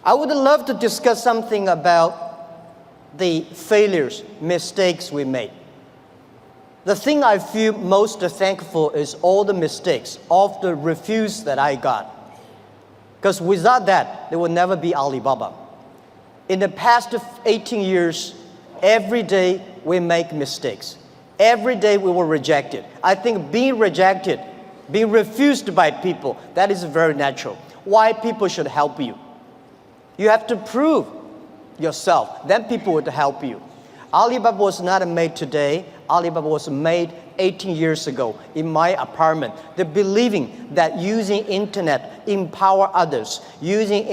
I would love to discuss something about the failures, mistakes we made. The thing I feel most thankful is all the mistakes, all the refuse that I got. Because without that, there would never be Alibaba. In the past 18 years, every day we make mistakes. Every day we were rejected. I think being rejected, being refused by people, that is very natural. Why people should help you? You have to prove yourself, then people would help you. Alibaba was not made today. Alibaba was made 18 years ago in my apartment. The believing that using internet empower others, using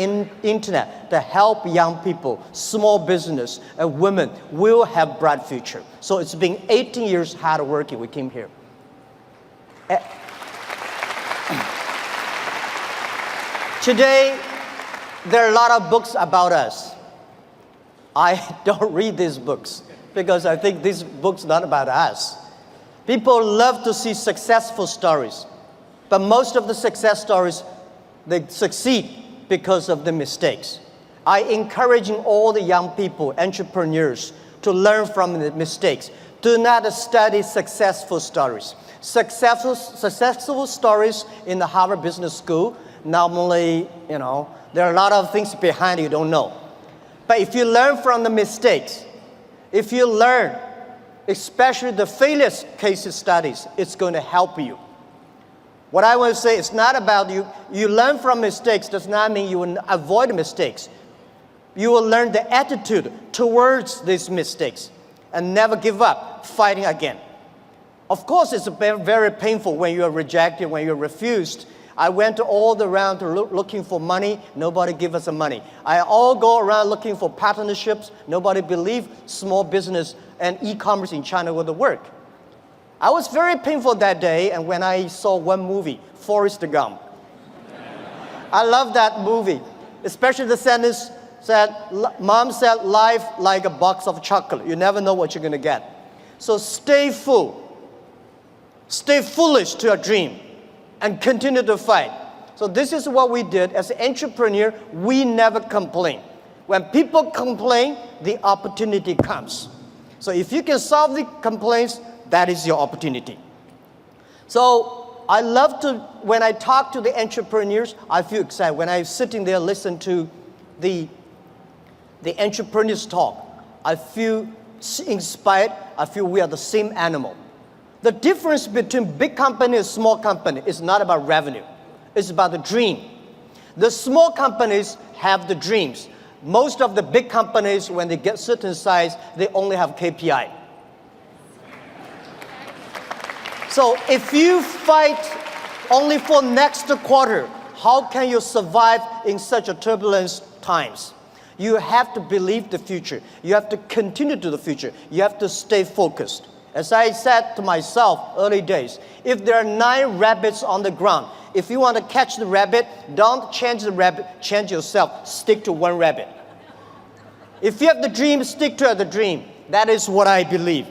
internet to help young people, small business, and women will have bright future. So it's been 18 years hard working. We came here. Today, there are a lot of books about us. I don't read these books because I think these books are not about us. People love to see successful stories, but most of the success stories, they succeed because of the mistakes. I encouraging all the young people, entrepreneurs, to learn from the mistakes. Do not study successful stories. Successful stories in the Harvard Business School, normally, there are a lot of things behind you don't know. But if you learn from the mistakes, if you learn, especially the failure case studies, it's going to help you. What I want to say is not about you. You learn from mistakes does not mean you will avoid mistakes. You will learn the attitude towards these mistakes and never give up, fighting again. Of course, it's very painful when you are rejected, when you're refused. I went all around looking for money. Nobody give us the money. I all go around looking for partnerships. Nobody believed small business and e-commerce in China would work. I was very painful that day, and when I saw one movie, Forrest Gump. I love that movie, especially the sentence said, Mom said, life like a box of chocolate. You never know what you're going to get. So stay full. Stay foolish to your dream and continue to fight. So this is what we did. As an entrepreneur, we never complain. When people complain, the opportunity comes. So if you can solve the complaints, that is your opportunity. So I love to, when I talk to the entrepreneurs, I feel excited. When I'm sitting there listen to the entrepreneurs talk, I feel inspired. I feel we are the same animal. The difference between big company and small company is not about revenue. It's about the dream. The small companies have the dreams. Most of the big companies, when they get certain size, they only have KPI. So if you fight only for next quarter, how can you survive in such a turbulent times? You have to believe the future. You have to continue to the future. You have to stay focused. As I said to myself early days, if there are 9 rabbits on the ground, if you want to catch the rabbit, don't change the rabbit, change yourself. Stick to one rabbit. If you have the dream, stick to the dream. That is what I believe.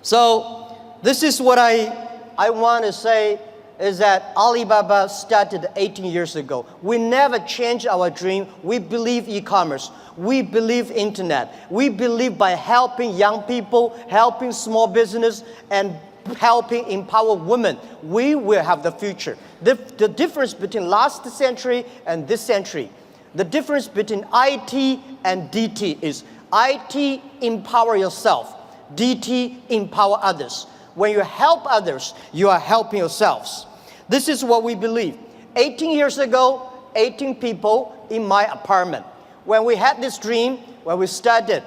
So this is what I want to say is that Alibaba started 18 years ago. We never changed our dream. We believe e-commerce. We believe internet. We believe by helping young people, helping small business, and helping empower women, we will have the future. The difference between last century and this century, the difference between IT and DT is IT empower yourself, DT empower others. When you help others, you are helping yourselves. This is what we believe. 18 years ago, 18 people in my apartment. When we had this dream, when we started,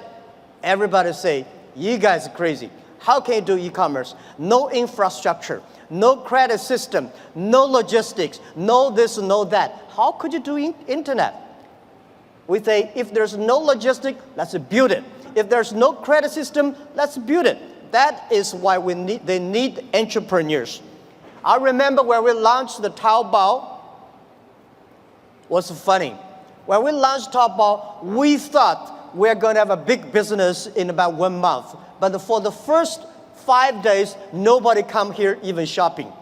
everybody say, you guys are crazy. How can you do e-commerce? No infrastructure, no credit system, no logistics, no this, no that. How could you do internet? We say, if there's no logistics, let's build it. If there's no credit system, let's build it. That is why they need entrepreneurs. I remember when we launched the Taobao, was funny. When we launched Taobao, we thought we're going to have a big business in about 1 month. But for the first 5 days, nobody come here even shopping.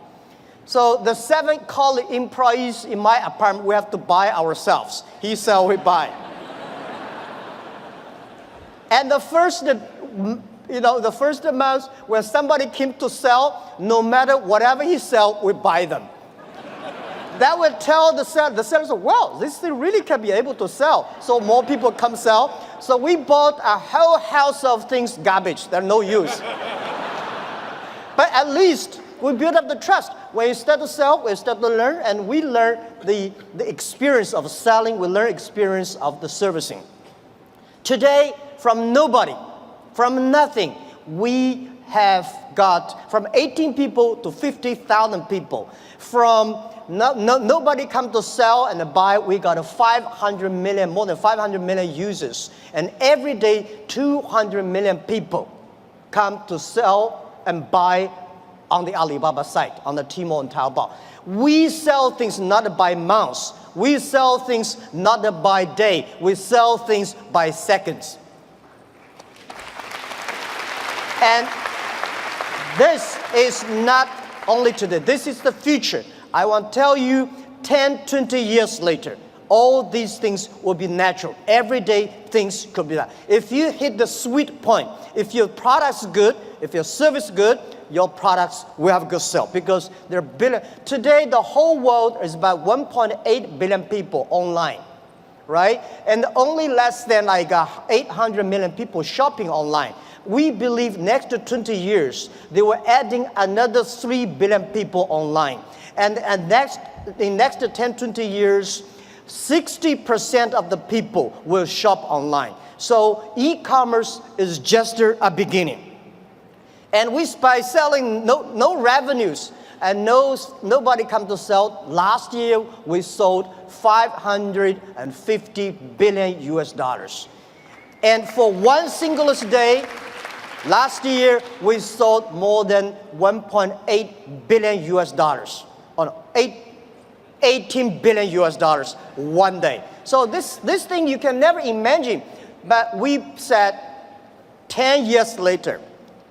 So the 7 college employees in my apartment, we have to buy ourselves. He sell, we buy. And the first month when somebody came to sell, no matter whatever he sell, we buy them. That would tell the sellers, well, this thing really can be able to sell. So more people come sell. So we bought a whole house of things, garbage, they're no use. But at least we build up the trust. When you start to sell, we start to learn, and we learn the experience of selling, we learn experience of the servicing. Today, from nobody, from nothing, we have got from 18 people to 50,000 people. From nobody come to sell and buy, we got more than 500 million users. And every day, 200 million people come to sell and buy on the Alibaba site, on the Tmall and Taobao. We sell things not by months. We sell things not by day. We sell things by seconds. And this is not only today. This is the future. I want to tell you, 10, 20 years later, all these things will be natural. Every day, things could be that. If you hit the sweet point, if your product's good, if your service is good, your products will have good sale because there are billion. Today, the whole world is about 1.8 billion people online, right? And only less than 800 million people shopping online. We believe next to 20 years, they were adding another 3 billion people online. And in next 10, 20 years, 60% of the people will shop online. So e-commerce is just a beginning. And by selling no revenues and nobody come to sell, last year we sold 550 billion US dollars. And for one single day, last year we sold more than 1.8 billion US dollars. 18 billion US dollars one day. So this thing you can never imagine. But we said 10 years later,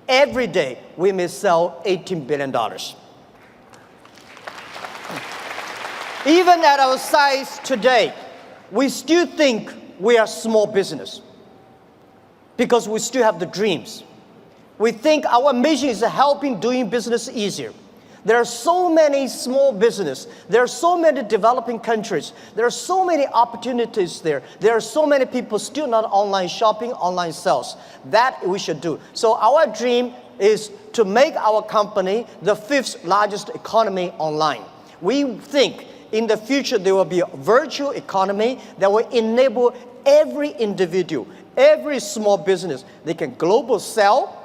every day we may sell $18 billion. Even at our size today, we still think we are small business because we still have the dreams. We think our mission is helping doing business easier. There are so many small businesses. There are so many developing countries. There are so many opportunities there. There are so many people still not online shopping, online sales. That we should do. So our dream is to make our company the 5th largest economy online. We think in the future there will be a virtual economy that will enable every individual, every small business, they can global sell,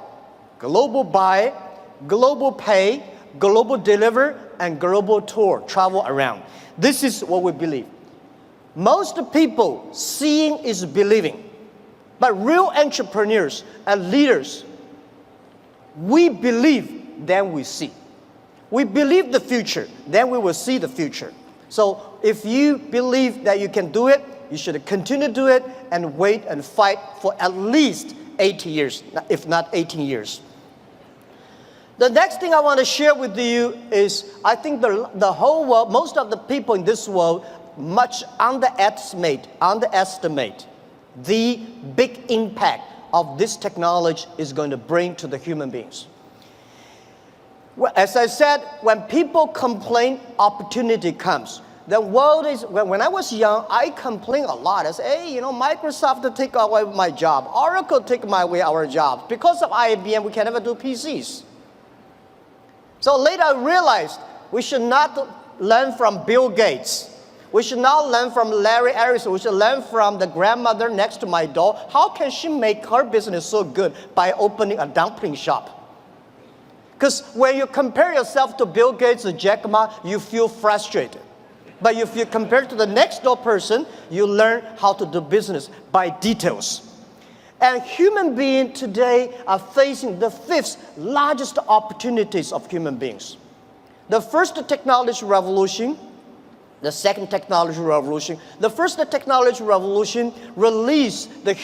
global buy, global pay, global deliver, and global tour, travel around. This is what we believe. Most people, seeing is believing. But real entrepreneurs and leaders, we believe, then we see. We believe the future, then we will see the future. So if you believe that you can do it, you should continue to do it and wait and fight for at least 80 years, if not 18 years. The next thing I want to share with you is I think the whole world, most of the people in this world much underestimate the big impact of this technology is going to bring to the human beings. Well, as I said, when people complain, opportunity comes. The world is, when I was young, I complained a lot. I said, hey, Microsoft take away my job. Oracle take away our jobs. Because of IBM, we can never do PCs. So later I realized we should not learn from Bill Gates. We should not learn from Larry Ellison. We should learn from the grandmother next to my door. How can she make her business so good by opening a dumpling shop? Because when you compare yourself to Bill Gates or Jack Ma, you feel frustrated. But if you compare to the next door person, you learn how to do business by details. And human beings today are facing the 5th largest opportunities of human beings. The first technology revolution, the second technology revolution. The first technology revolution released the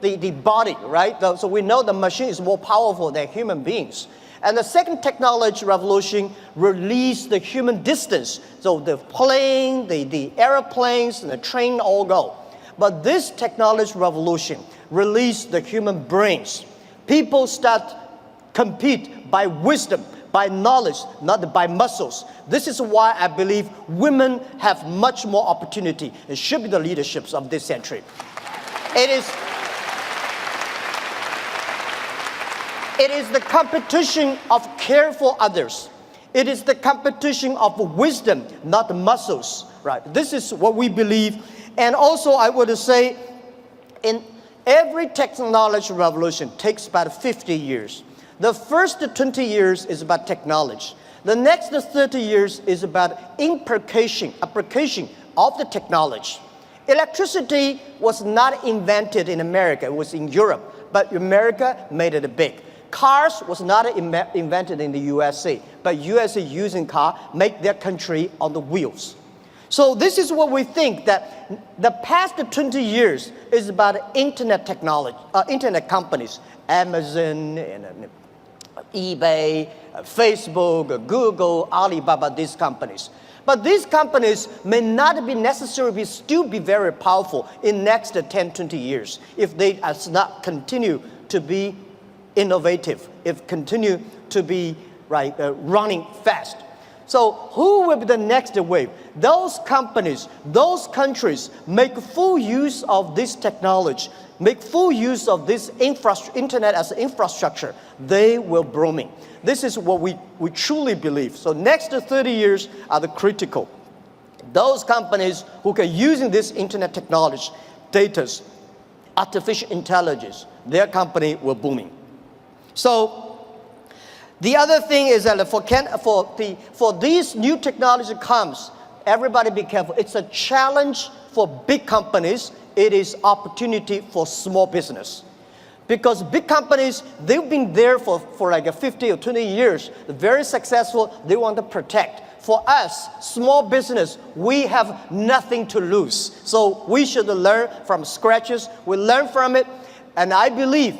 the body, right? So we know the machine is more powerful than human beings. And the second technology revolution released the human distance. So the plane, the airplanes, and the train all go. But this technology revolution released the human brains. People start compete by wisdom, by knowledge, not by muscles. This is why I believe women have much more opportunity and should be the leaderships of this century. It is the competition of care for others. It is the competition of wisdom, not muscles, right? This is what we believe. And also I would say, in every technology revolution takes about 50 years. The first 20 years is about technology. The next 30 years is about application of the technology. Electricity was not invented in America, it was in Europe, but America made it big. Cars was not invented in the USA, but USA using car make their country on the wheels. So this is what we think, that the past 20 years is about internet technology, internet companies, Amazon, and eBay, Facebook, Google, Alibaba, these companies. But these companies may not be necessarily still be very powerful in next 10, 20 years if they not continue to be innovative, if continue to be running fast. So who will be the next wave? Those companies, those countries make full use of this technology, make full use of this internet as an infrastructure. They will blooming. This is what we truly believe. So next 30 years are the critical. Those companies who can using this internet technology, data, artificial intelligence, their company will booming. So the other thing is that for these new technology comes, everybody be careful. It's a challenge for big companies. It is opportunity for small business. Because big companies, they've been there for like 50 or 20 years, very successful, they want to protect. For us, small business, we have nothing to lose. So we should learn from scratches, we learn from it, and I believe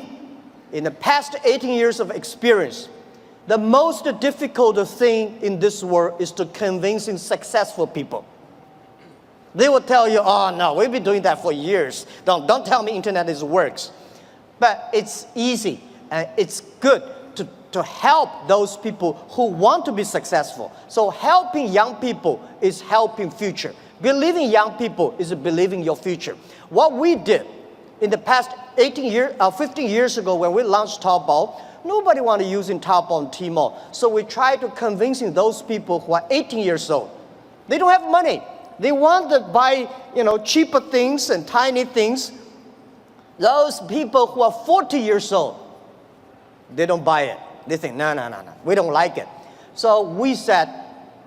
in the past 18 years of experience, the most difficult thing in this world is to convincing successful people. They will tell you, oh no, we've been doing that for years. Don't tell me internet works. But it's easy and it's good to help those people who want to be successful. So helping young people is helping future. Believing young people is believing your future. What we did in the past 15 years ago when we launched Taobao, nobody wanted using Taobao and Tmall. So we tried to convincing those people who are 18 years old. They don't have money. They want to buy, cheaper things and tiny things. Those people who are 40 years old, they don't buy it. They think, no, we don't like it. So we said,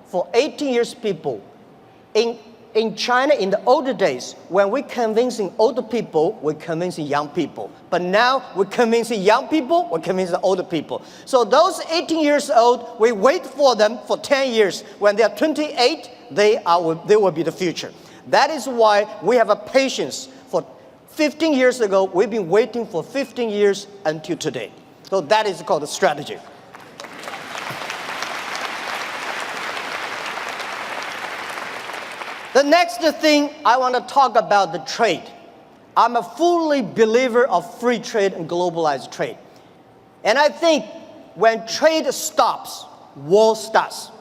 for 18 years people, in China, in the older days, when we're convincing older people, we're convincing young people. But now we're convincing young people, we're convincing older people. So those 18 years old, we wait for them for 10 years. When they are 28, they will be the future. That is why we have a patience. For 15 years ago, we've been waiting for 15 years until today. So that is called a strategy. The next thing I want to talk about the trade. I'm a fully believer of free trade and globalized trade. And I think when trade stops, war starts.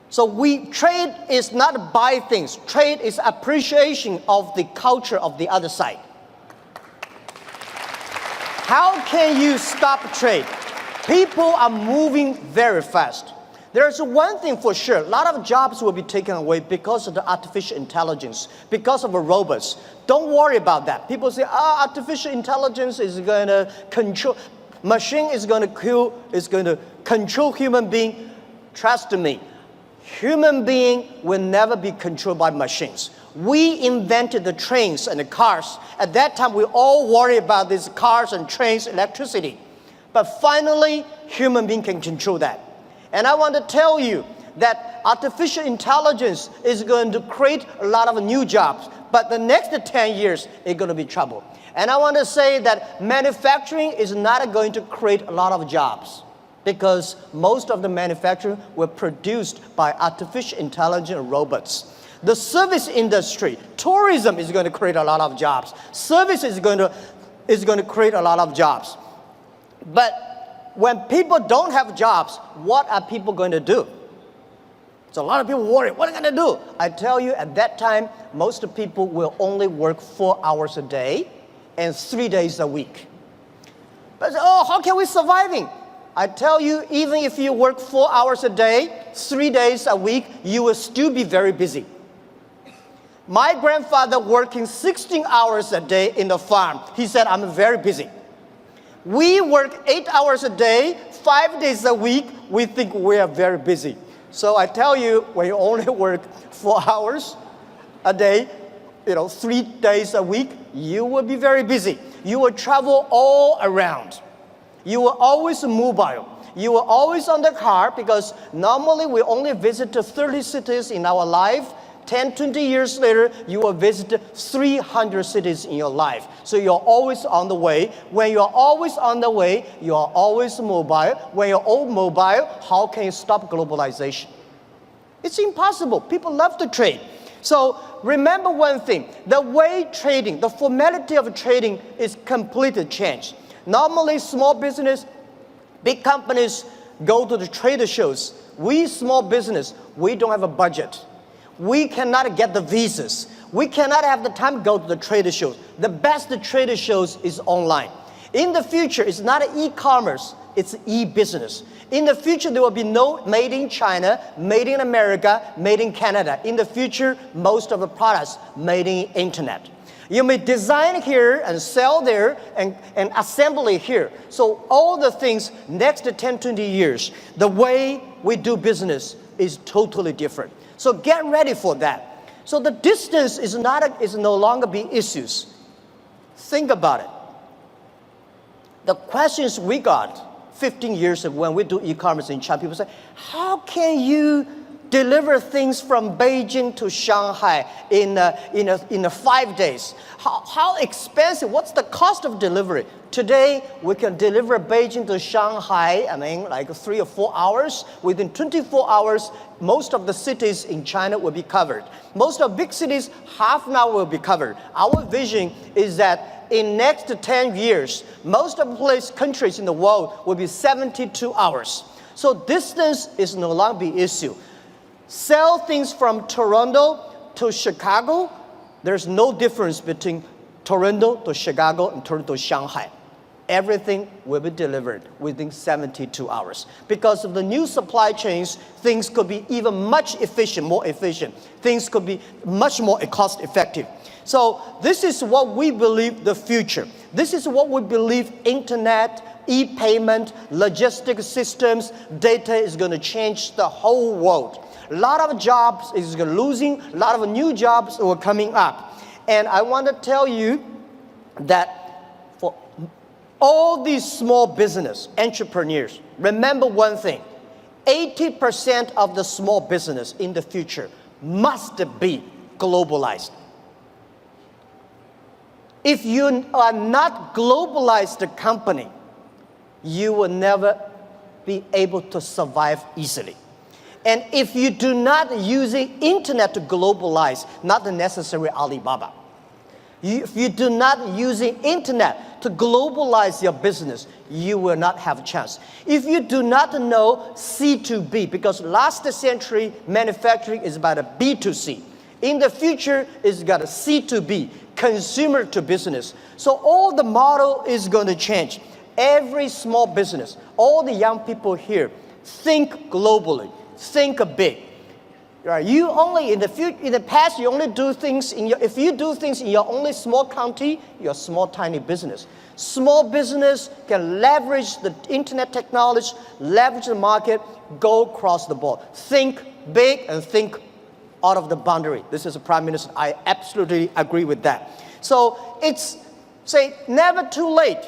So trade is not buy things. Trade is appreciation of the culture of the other side. How can you stop trade? People are moving very fast. There's one thing for sure, a lot of jobs will be taken away because of the artificial intelligence, because of the robots. Don't worry about that. People say, artificial intelligence is going to control, machine is going to control human being. Trust me, human being will never be controlled by machines. We invented the trains and the cars. At that time, we all worry about these cars and trains, electricity. But finally, human being can control that. And I want to tell you that artificial intelligence is going to create a lot of new jobs. But the next 10 years, it's going to be trouble. And I want to say that manufacturing is not going to create a lot of jobs. because most of the manufacturing were produced by artificial intelligence robots. The service industry, tourism is going to create a lot of jobs. Service is going to create a lot of jobs. But when people don't have jobs, what are people going to do? So a lot of people worry, what are they going to do? I tell you, at that time, most of people will only work 4 hours a day and 3 days a week. But how can we surviving? I tell you, even if you work 4 hours a day, 3 days a week, you will still be very busy. My grandfather working 16 hours a day in the farm. He said, I'm very busy. We work 8 hours a day, 5 days a week. We think we are very busy. So I tell you, when you only work 4 hours a day, 3 days a week, you will be very busy. You will travel all around. You will always mobile. You will always on the car, because normally we only visit 30 cities in our life. 10, 20 years later, you will visit 300 cities in your life. So you're always on the way. When you're always on the way, you're always mobile. When you're all mobile, how can you stop globalization? It's impossible. People love to trade. So remember one thing, the way trading, the formality of trading is completely changed. Normally, small business, big companies go to the trade shows. We small business, we don't have a budget. We cannot get the visas. We cannot have the time to go to the trade shows. The best trade shows is online. In the future, it's not e-commerce, it's e-business. In the future, there will be no made in China, made in America, made in Canada. In the future, most of the products made in internet. You may design here and sell there and assembly here. So all the things next 10, 20 years, the way we do business is totally different. So get ready for that. So the distance is no longer be issues. Think about it. The questions we got 15 years ago when we do e-commerce in China, people say, how can you deliver things from Beijing to Shanghai in 5 days? How expensive? What's the cost of delivery? Today, we can deliver Beijing to Shanghai, like 3 or 4 hours. Within 24 hours, most of the cities in China will be covered. Most of big cities, half an hour will be covered. Our vision is that in next 10 years, most of the countries in the world will be 72 hours. So distance is no longer the issue. Sell things from Toronto to Chicago, there's no difference between Toronto to Chicago and Toronto to Shanghai. Everything will be delivered within 72 hours. Because of the new supply chains, things could be even more efficient. Things could be much more cost effective. So this is what we believe the future. This is what we believe internet, e-payment, logistic systems, data is going to change the whole world. A lot of jobs is losing, a lot of new jobs are coming up. And I want to tell you that for all these small business entrepreneurs, remember one thing, 80% of the small business in the future must be globalized. If you are not globalized company, you will never be able to survive easily. And if you do not using internet to globalize, not the necessary Alibaba. If you do not using internet to globalize your business, you will not have a chance. If you do not know C2B, because last century manufacturing is about a B2C. In the future, it's got a C2B, consumer to business. So all the model is going to change. Every small business, all the young people here, think globally. Think big. Right? You only in the past you only do things if you do things in your only small county, you're a small tiny business. Small business can leverage the internet technology, leverage the market, go across the board. Think big and think out of the boundary. This is a prime minister. I absolutely agree with that. So it's never too late.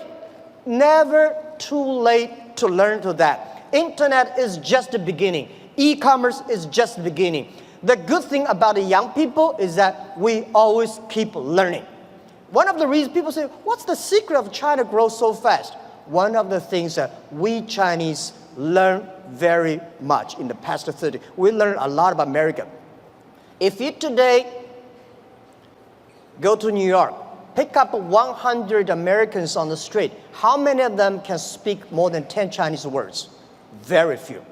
Never too late to learn to that. Internet is just the beginning. E-commerce is just the beginning. The good thing about the young people is that we always keep learning. One of the reasons people say, what's the secret of China grow so fast? One of the things that we Chinese learned very much in the past 30. We learned a lot about America. If you today go to New York, pick up 100 Americans on the street, how many of them can speak more than 10 Chinese words? Very few.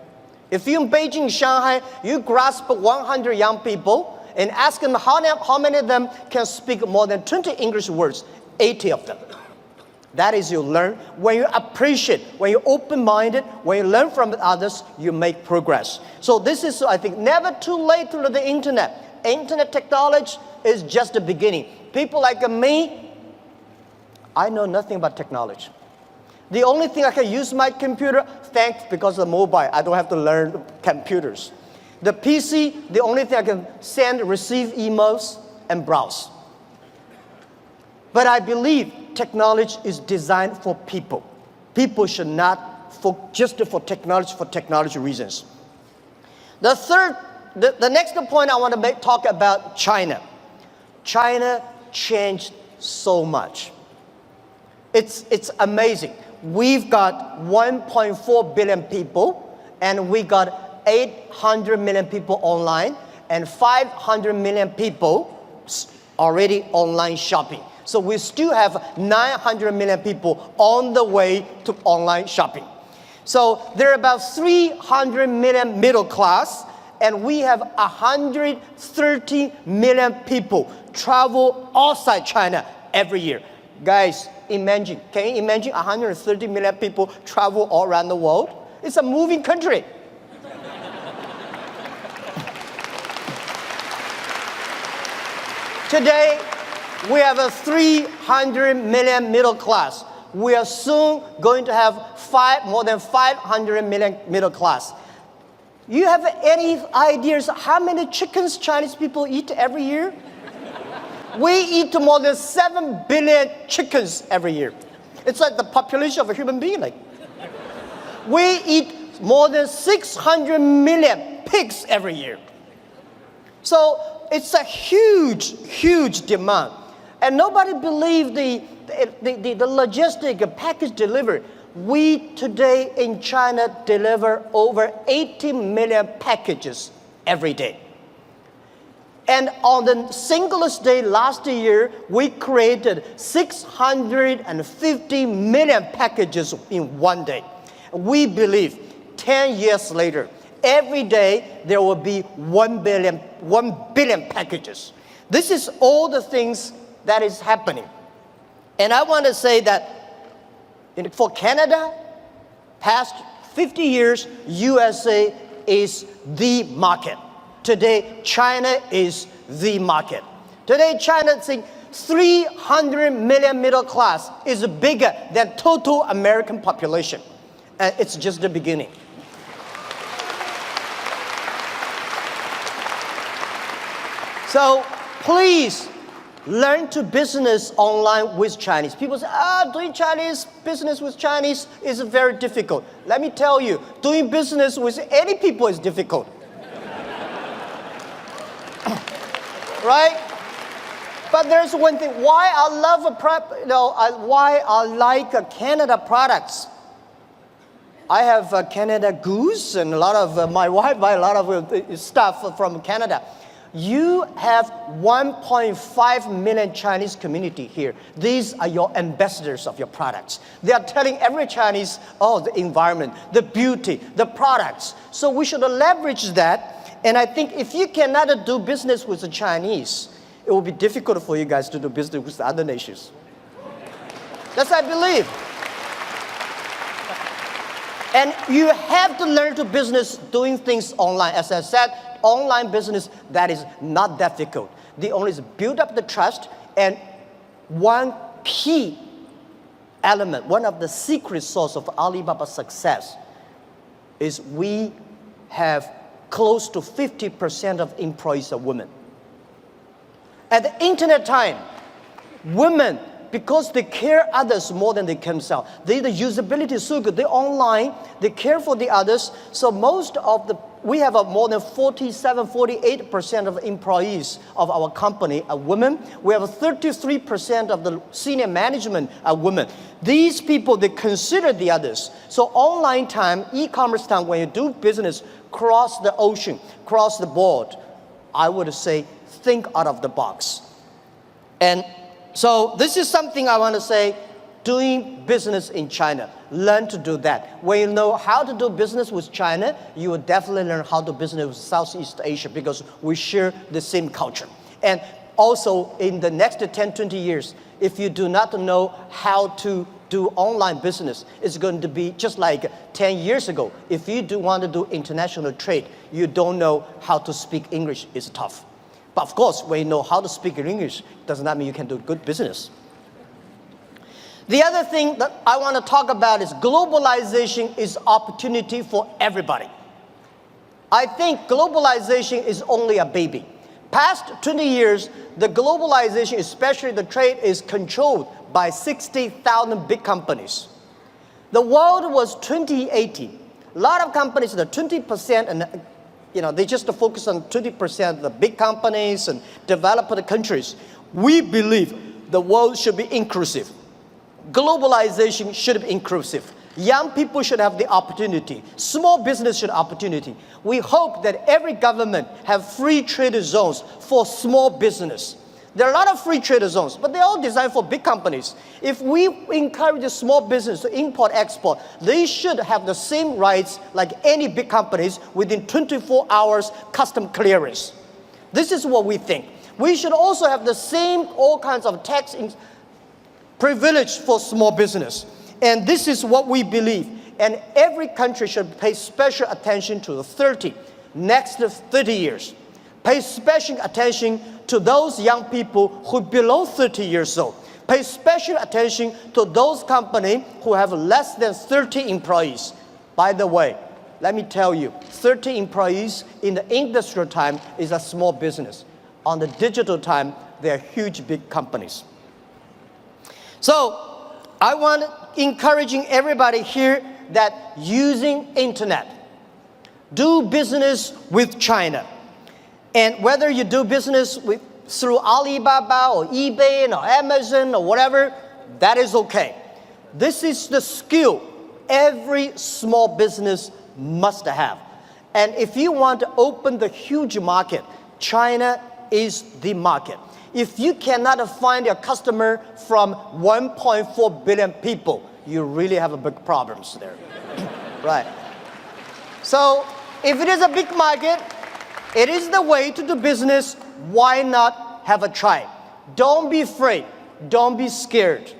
If you're in Beijing, Shanghai, you grasp 100 young people and ask them how many of them can speak more than 20 English words, 80 of them. That is, you learn. When you appreciate, when you're open-minded, when you learn from others, you make progress. So this is, I think, never too late to learn the internet. Internet technology is just the beginning. People like me, I know nothing about technology. The only thing I can use my computer, thanks because of the mobile, I don't have to learn computers. The PC, the only thing I can send, receive emails, and browse. But I believe technology is designed for people. People should not just for technology reasons. The next point I want to talk about China. China changed so much. It's amazing. We've got 1.4 billion people, and we got 800 million people online, and 500 million people already online shopping. So we still have 900 million people on the way to online shopping. So there are about 300 million middle class, and we have 130 million people travel outside China every year. Guys, imagine, can you imagine 130 million people travel all around the world? It's a moving country. Today, we have a 300 million middle class. We are soon going to have more than 500 million middle class. You have any ideas how many chickens Chinese people eat every year? We eat more than 7 billion chickens every year. It's like the population of a human being. We eat more than 600 million pigs every year. So it's a huge, huge demand. And nobody believes the logistic package delivery. We today in China deliver over 80 million packages every day. And on the singlest day last year, we created 650 million packages in one day. We believe 10 years later, every day there will be 1 billion packages. This is all the things that is happening. And I want to say that for Canada, past 50 years, USA is the market. Today, China is the market. Today, China thinks 300 million middle class is bigger than total American population. And it's just the beginning. So please learn to business online with Chinese. People say, doing Chinese business with Chinese is very difficult. Let me tell you, doing business with any people is difficult. Right? But there's one thing, why I like Canada products. I have Canada Goose, and a lot of my wife buy a lot of stuff from Canada. You have 1.5 million Chinese community here. These are your ambassadors of your products. They are telling every Chinese, the environment, the beauty, the products. So we should leverage that. And I think if you cannot do business with the Chinese, it will be difficult for you guys to do business with the other nations. That's what I believe. And you have to learn to business doing things online. As I said, online business, that is not that difficult. The only is build up the trust, and one key element, one of the secret source of Alibaba's success is we have close to 50% of employees are women. At the internet time, women, because they care others more than they care themselves, the usability is so good, they're online, they care for the others, so most of the we have more than 48% of employees of our company are women. We have 33% of the senior management are women. These people, they consider the others. So online time, e-commerce time, when you do business cross the ocean, cross the board, I would say think out of the box. And so this is something I want to say, doing business in China. Learn to do that. When you know how to do business with China, you will definitely learn how to do business with Southeast Asia because we share the same culture. And also in the next 10, 20 years, if you do not know how to do online business, it's going to be just like 10 years ago. If you do want to do international trade, you don't know how to speak English, it's tough. But of course, when you know how to speak English, does not mean you can do good business. The other thing that I want to talk about is globalization is opportunity for everybody. I think globalization is only a baby. Past 20 years, the globalization, especially the trade, is controlled by 60,000 big companies. The world was 2080. A lot of companies, the 20%, and they just focus on 20% of the big companies and developed countries. We believe the world should be inclusive. Globalization should be inclusive. Young people should have the opportunity. Small business should have opportunity. We hope that every government have free trade zones for small business. There are a lot of free trade zones, but they're all designed for big companies. If we encourage the small business to import, export, they should have the same rights like any big companies within 24 hours custom clearance. This is what we think. We should also have the same all kinds of tax privilege for small business. And this is what we believe. And every country should pay special attention to the next 30 years. Pay special attention to those young people who are below 30 years old. Pay special attention to those companies who have less than 30 employees. By the way, let me tell you, 30 employees in the industrial time is a small business. On the digital time, they're huge, big companies. So I want encouraging everybody here that using internet, do business with China. And whether you do business through Alibaba or eBay or Amazon or whatever, that is okay. This is the skill every small business must have. And if you want to open the huge market, China is the market. If you cannot find a customer from 1.4 billion people, you really have a big problems there. Right. So if it is a big market, it is the way to do business. Why not have a try? Don't be afraid. Don't be scared.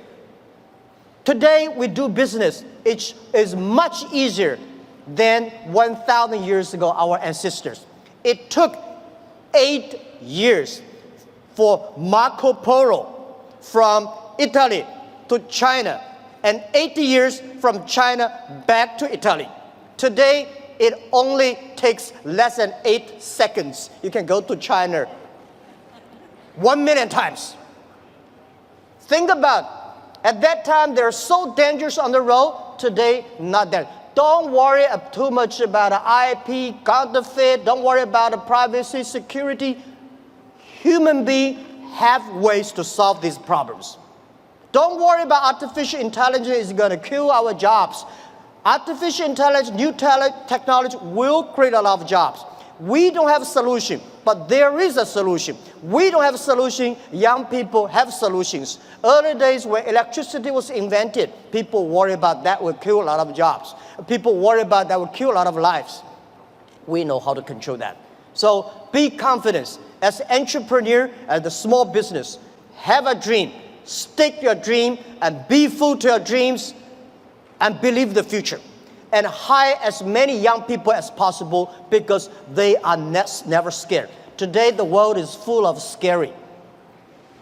Today we do business. It is much easier than 1,000 years ago, our ancestors. It took 8 years for Marco Polo from Italy to China, and 80 years from China back to Italy. Today, it only takes less than 8 seconds. You can go to China 1 million times. Think about, at that time, they're so dangerous on the road. Today, not that. Don't worry too much about IP, counterfeit. Don't worry about privacy, security. Human beings have ways to solve these problems. Don't worry about artificial intelligence is going to kill our jobs. Artificial intelligence, new technology will create a lot of jobs. We don't have a solution, but there is a solution. We don't have a solution, young people have solutions. Early days when electricity was invented, people worry about that will kill a lot of jobs. People worry about that will kill a lot of lives. We know how to control that. So be confident. As an entrepreneur, as a small business, have a dream. Stick your dream and be full to your dreams and believe the future. And hire as many young people as possible because they are never scared. Today, the world is full of scary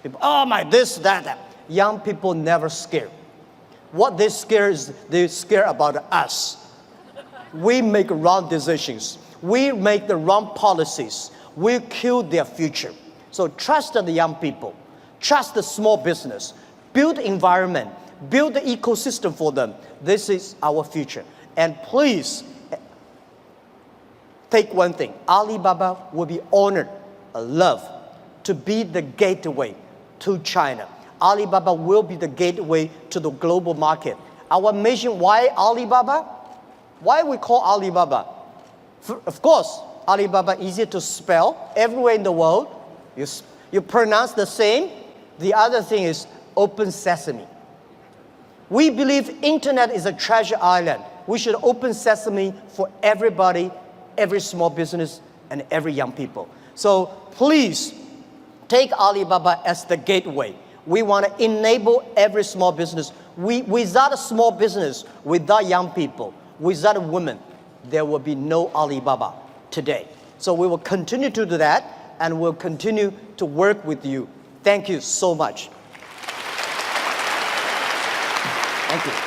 people. Oh my, this, that. Young people never scared. What they scare is they scare about us. We make wrong decisions. We make the wrong policies. We kill their future. So trust the young people. Trust the small business. Build environment. Build the ecosystem for them. This is our future. And please, take one thing. Alibaba will be honored, loved to be the gateway to China. Alibaba will be the gateway to the global market. Our mission, why Alibaba? Why we call Alibaba? Of course, Alibaba easier to spell everywhere in the world. You pronounce the same. The other thing is open sesame. We believe internet is a treasure island. We should open sesame for everybody, every small business, and every young people. So please take Alibaba as the gateway. We want to enable every small business. Without a small business, without young people, without women, there will be no Alibaba today. So we will continue to do that, and we'll continue to work with you. Thank you so much. Thank you.